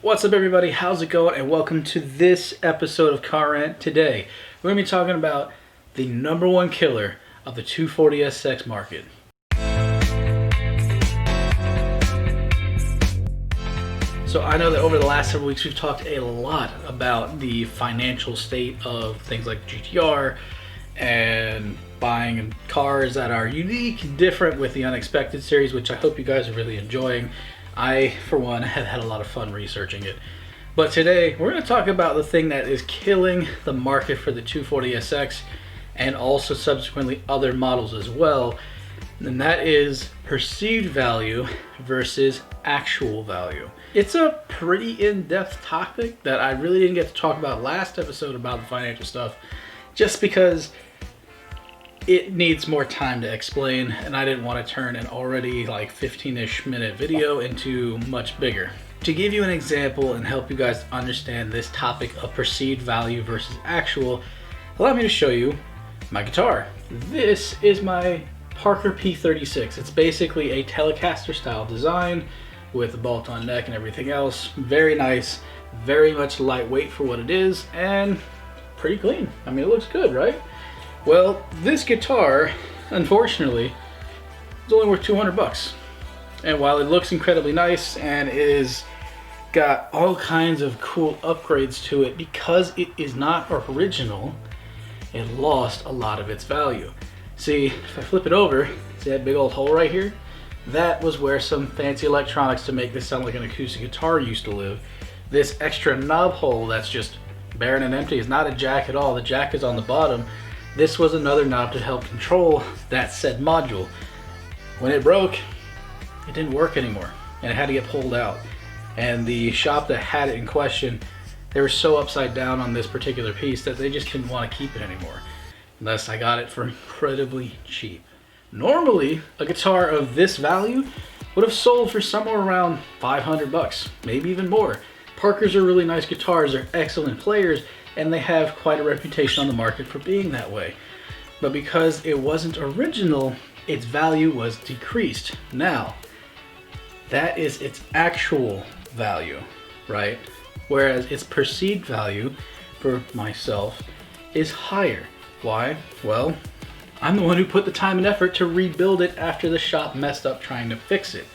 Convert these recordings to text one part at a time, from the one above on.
What's up everybody, how's it going, and welcome to this episode of Car Rant. Today, we're going to be talking about the number one killer of the 240SX market. So I know that over the last several weeks we've talked a lot about the financial state of things like GTR and buying cars that are unique, different with the Unexpected series, which I hope you guys are really enjoying. I, for one, have had a lot of fun researching it. But today, we're going to talk about the thing that is killing the market for the 240SX and also subsequently other models as well. And that is perceived value versus actual value. It's a pretty in-depth topic that I really didn't get to talk about last episode about the financial stuff, just because it needs more time to explain, and I didn't want to turn an already like 15-ish minute video into much bigger. To give you an example and help you guys understand this topic of perceived value versus actual, allow me to show you my guitar. This is my Parker P36. It's basically a Telecaster style design with a bolt-on neck and everything else. Very nice, very much lightweight for what it is, and pretty clean. I mean, it looks good, right? Well, this guitar, unfortunately, is only worth 200 bucks. And while it looks incredibly nice and is got all kinds of cool upgrades to it, because it is not original, it lost a lot of its value. See, if I flip it over, see that big old hole right here? That was where some fancy electronics to make this sound like an acoustic guitar used to live. This extra knob hole that's just barren and empty is not a jack at all. The jack is on the bottom. This was another knob to help control that said module. When it broke, it didn't work anymore, and it had to get pulled out. And the shop that had it in question, they were so upside down on this particular piece that they just didn't want to keep it anymore. Thus, I got it for incredibly cheap. Normally, a guitar of this value would have sold for somewhere around 500 bucks, maybe even more. Parkers are really nice guitars, they're excellent players, and they have quite a reputation on the market for being that way. But because it wasn't original, its value was decreased. Now, that is its actual value, right? Whereas its perceived value for myself is higher. Why? Well, I'm the one who put the time and effort to rebuild it after the shop messed up trying to fix it.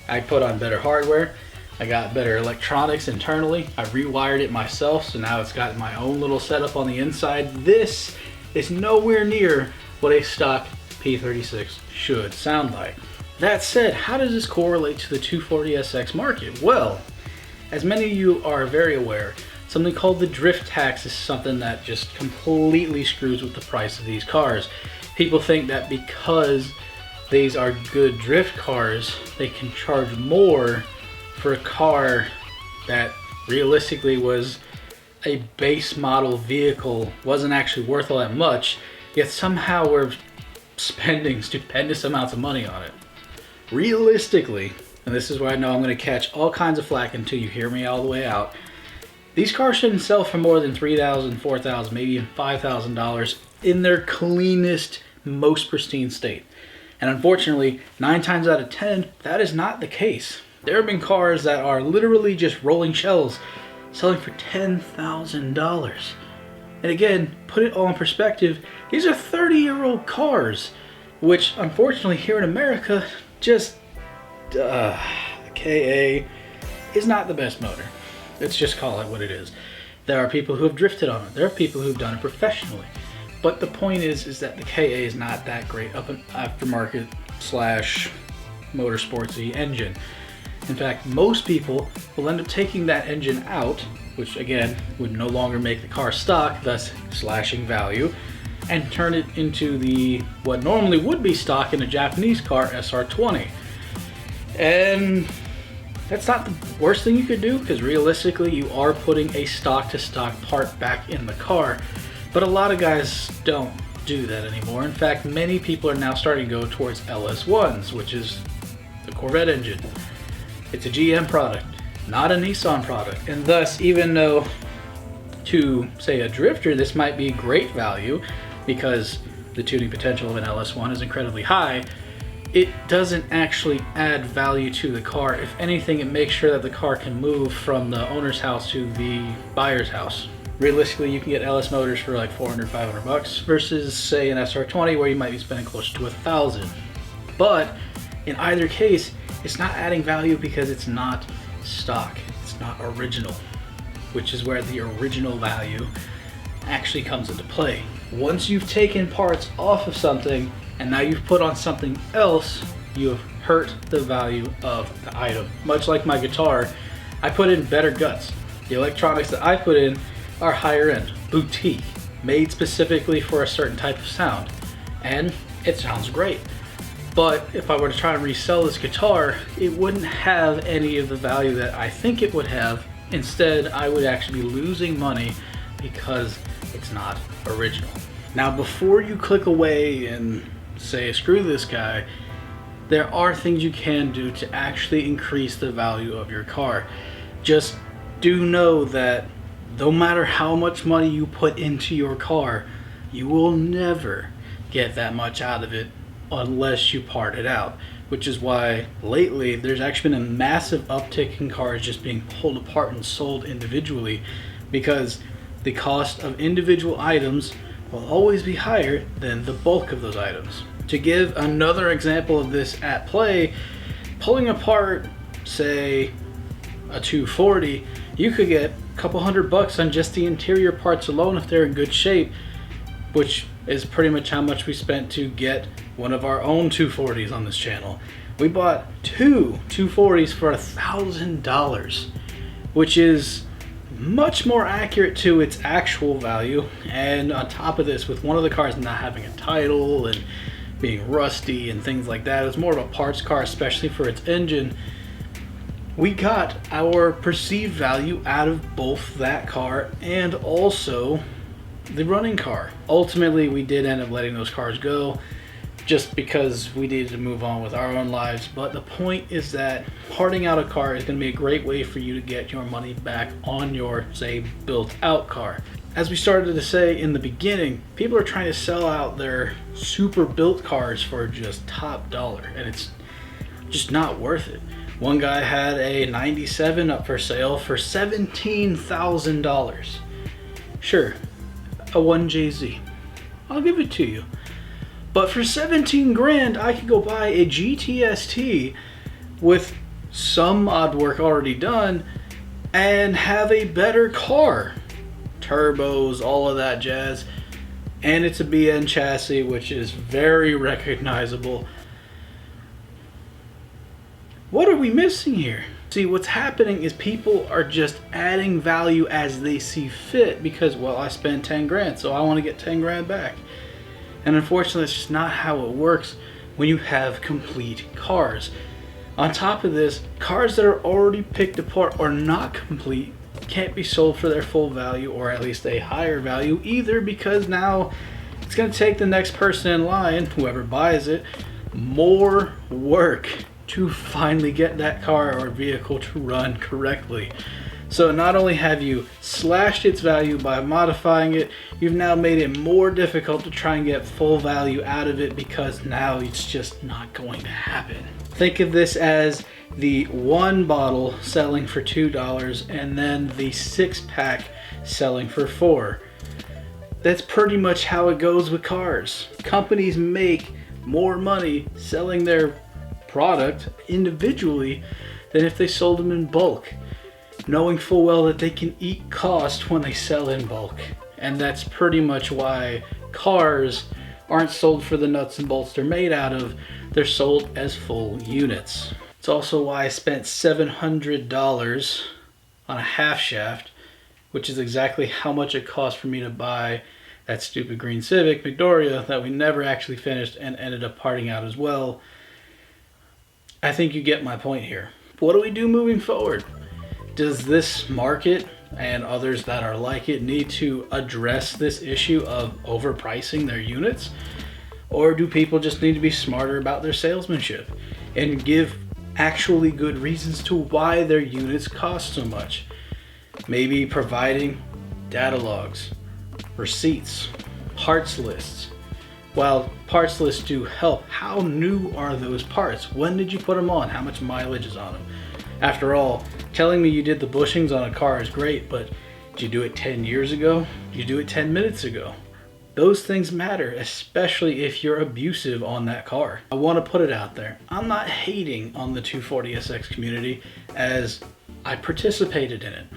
I put on better hardware, I got better electronics internally, I rewired it myself, so now it's got my own little setup on the inside. This is nowhere near what a stock P36 should sound like. That said, how does this correlate to the 240SX market? Well, as many of you are very aware, something called the drift tax is something that just completely screws with the price of these cars. People think that because these are good drift cars, they can charge more for a car that realistically was a base model vehicle, wasn't actually worth all that much, yet somehow we're spending stupendous amounts of money on it. Realistically, and this is where I know I'm going to catch all kinds of flack until you hear me all the way out, these cars shouldn't sell for more than $3,000, $4,000, maybe even $5,000 in their cleanest, most pristine state. And unfortunately, 9 times out of 10, that is not the case. There have been cars that are literally just rolling shells selling for $10,000. And again, put it all in perspective, these are 30-year-old cars, which unfortunately here in America, just, KA is not the best motor. Let's just call it what it is. There are people who have drifted on it. There are people who've done it professionally. But the point is that the KA is not that great of an aftermarket slash motorsportsy engine. In fact, most people will end up taking that engine out, which again would no longer make the car stock, thus slashing value, and turn it into the what normally would be stock in a Japanese car, SR20. And that's not the worst thing you could do, because realistically you are putting a stock-to-stock part back in the car. But a lot of guys don't do that anymore. In fact, many people are now starting to go towards LS1s, which is the Corvette engine. It's a GM product, not a Nissan product. And thus, even though to, say, a drifter, this might be great value because the tuning potential of an LS1 is incredibly high, it doesn't actually add value to the car. If anything, it makes sure that the car can move from the owner's house to the buyer's house. Realistically, you can get LS motors for like 400, 500 bucks versus say an SR20 where you might be spending closer to 1,000. But in either case, it's not adding value because it's not stock. It's not original, which is where the original value actually comes into play. Once you've taken parts off of something and now you've put on something else, you have hurt the value of the item. Much like my guitar, I put in better guts. The electronics that I put in are higher end, boutique, made specifically for a certain type of sound. And it sounds great. But if I were to try and resell this guitar, it wouldn't have any of the value that I think it would have. Instead, I would actually be losing money because it's not original. Now, before you click away and say, screw this guy, there are things you can do to actually increase the value of your car. Just do know that no matter how much money you put into your car, you will never get that much out of it unless you part it out. Which is why lately there's actually been a massive uptick in cars just being pulled apart and sold individually, because the cost of individual items will always be higher than the bulk of those items. To give another example of this at play, pulling apart, say, a 240, you could get a couple $100 on just the interior parts alone if they're in good shape, which is pretty much how much we spent to get one of our own 240s on this channel. We bought two 240s for $1,000, which is much more accurate to its actual value. And on top of this, with one of the cars not having a title and being rusty and things like that, it was more of a parts car, especially for its engine. We got our perceived value out of both that car and also the running car. Ultimately, we did end up letting those cars go just because we needed to move on with our own lives. But the point is that parting out a car is going to be a great way for you to get your money back on your, say, built out car. As we started to say in the beginning, people are trying to sell out their super built cars for just top dollar, and it's just not worth it. One guy had a 97 up for sale for $17,000. Sure, a 1JZ. I'll give it to you. But for 17 grand, I could go buy a GTST with some mod work already done and have a better car. Turbos, all of that jazz. And it's a BN chassis, which is very recognizable. What are we missing here? See, what's happening is people are just adding value as they see fit because, well, I spent 10 grand, so I want to get 10 grand back. And unfortunately, it's just not how it works when you have complete cars. On top of this, cars that are already picked apart or not complete can't be sold for their full value, or at least a higher value either, because now it's going to take the next person in line, whoever buys it, more work to finally get that car or vehicle to run correctly. So not only have you slashed its value by modifying it, you've now made it more difficult to try and get full value out of it because now it's just not going to happen. Think of this as the one bottle selling for $2 and then the 6-pack selling for $4. That's pretty much how it goes with cars. Companies make more money selling their product individually than if they sold them in bulk, knowing full well that they can eat cost when they sell in bulk. And that's pretty much why cars aren't sold for the nuts and bolts they're made out of. They're sold as full units. It's also why I spent $700 on a half shaft, which is exactly how much it cost for me to buy that stupid green Civic Midoriya that we never actually finished and ended up parting out as well. I think you get my point here. What do we do moving forward? Does this market and others that are like it need to address this issue of overpricing their units? Or do people just need to be smarter about their salesmanship and give actually good reasons to why their units cost so much? Maybe providing data logs, receipts, parts lists, while parts lists do help, how new are those parts? When did you put them on? How much mileage is on them? After all, telling me you did the bushings on a car is great, but did you do it 10 years ago? Did you do it 10 minutes ago? Those things matter, especially if you're abusive on that car. I want to put it out there. I'm not hating on the 240SX community, as I participated in it.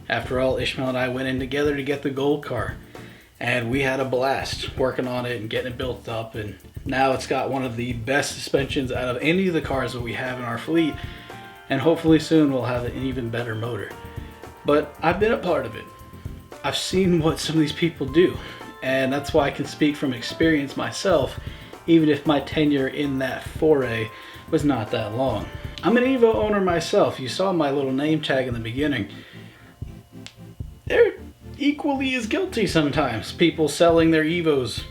After all, Ishmael and I went in together to get the gold car, and we had a blast working on it and getting it built up, and now it's got one of the best suspensions out of any of the cars that we have in our fleet, and hopefully soon we'll have an even better motor. But I've been a part of it. I've seen what some of these people do, and that's why I can speak from experience myself, even if my tenure in that foray was not that long. I'm an Evo owner myself. You saw my little name tag in the beginning. They're equally as guilty sometimes. People selling their Evos,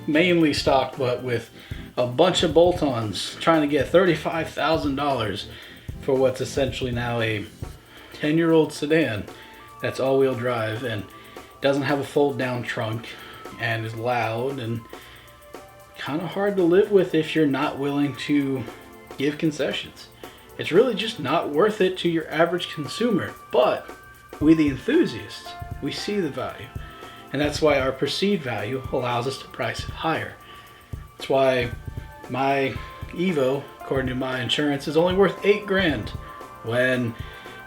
mainly stocked, but with a bunch of bolt-ons, trying to get $35,000 for what's essentially now a 10-year-old sedan that's all-wheel drive and doesn't have a fold-down trunk and is loud and kind of hard to live with if you're not willing to give concessions. It's really just not worth it to your average consumer, but we the enthusiasts, we see the value, and that's why our perceived value allows us to price it higher. That's why my Evo, according to my insurance, is only worth $8,000 when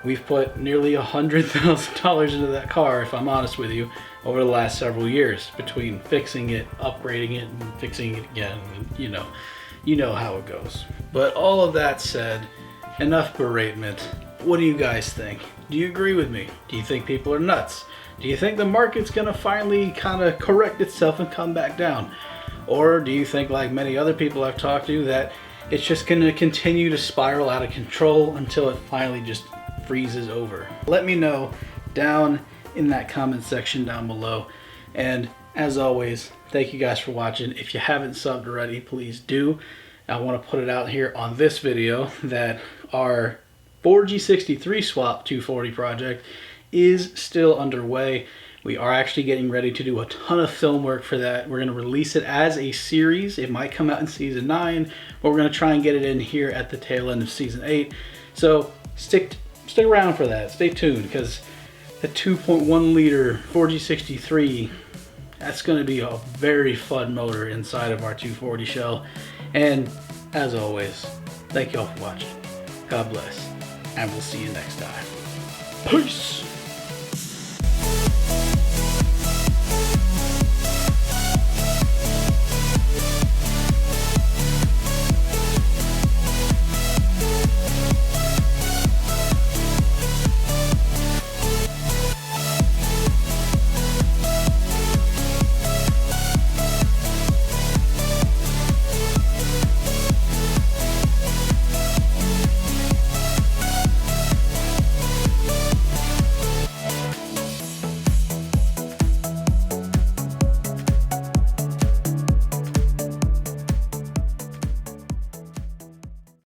we've put nearly $100,000 into that car, if I'm honest with you, over the last several years, between fixing it, upgrading it, and fixing it again. And you know how it goes. But all of that said, enough beratement. What do you guys think? Do you agree with me? Do you think people are nuts? Do you think the market's gonna finally kind of correct itself and come back down? Or do you think, like many other people I've talked to, that it's just gonna continue to spiral out of control until it finally just freezes over? Let me know down in that comment section down below. And as always, thank you guys for watching. If you haven't subbed already, please do. I want to put it out here on this video that our 4G63 swap 240 project is still underway. We are actually getting ready to do a ton of film work for that. We're going to release it as a series. It might come out in season 9, but we're going to try and get it in here at the tail end of season 8. So stick around for that. Stay tuned, because the 2.1 liter 4G63, that's going to be a very fun motor inside of our 240 shell. And as always, thank you all for watching. God bless, and we'll see you next time. Peace!